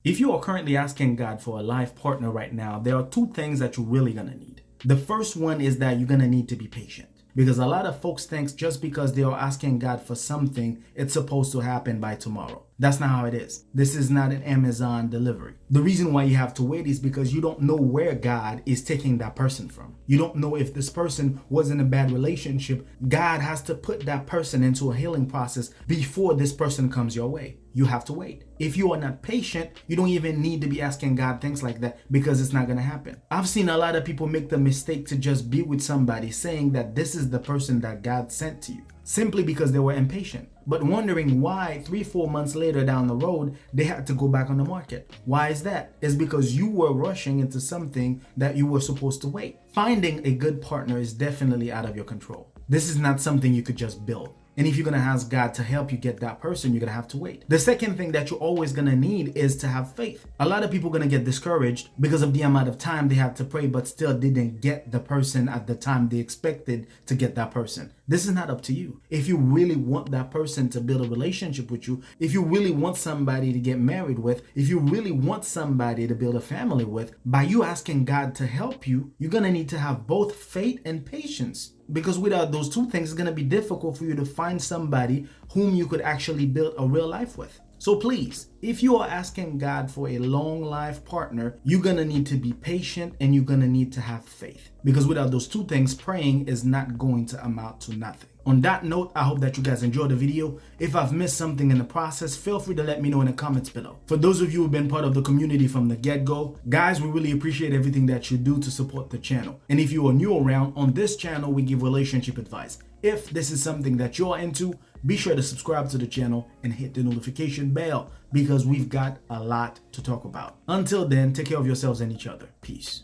If you are currently asking God for a life partner right now, there are two things that you're really gonna need. The first one is that you're gonna need to be patient. Because a lot of folks think just because they are asking God for something, it's supposed to happen by tomorrow. That's not how it is. This is not an Amazon delivery. The reason why you have to wait is because you don't know where God is taking that person from. You don't know if this person was in a bad relationship. God has to put that person into a healing process before this person comes your way. You have to wait. If you are not patient, you don't even need to be asking God things like that because it's not going to happen. I've seen a lot of people make the mistake to just be with somebody saying that this is the person that God sent to you, simply because they were impatient, but wondering why 3-4 months later down the road, they had to go back on the market. Why is that? It's because you were rushing into something that you were supposed to wait. Finding a good partner is definitely out of your control. This is not something you could just build. And if you're going to ask God to help you get that person, you're going to have to wait. The second thing that you're always going to need is to have faith. A lot of people are going to get discouraged because of the amount of time they have to pray, but still didn't get the person at the time they expected to get that person. This is not up to you. If you really want that person to build a relationship with you, if you really want somebody to get married with, if you really want somebody to build a family with, by you asking God to help you, you're going to need to have both faith and patience. Because without those two things, it's going to be difficult for you to find somebody whom you could actually build a real life with. So please, if you are asking God for a long life partner, you're going to need to be patient and you're going to need to have faith. Because without those two things, praying is not going to amount to nothing. On that note, I hope that you guys enjoyed the video. If I've missed something in the process, feel free to let me know in the comments below. For those of you who've been part of the community from the get-go, guys, we really appreciate everything that you do to support the channel. And if you are new around, on this channel, we give relationship advice. If this is something that you're into, be sure to subscribe to the channel and hit the notification bell because we've got a lot to talk about. Until then, take care of yourselves and each other. Peace.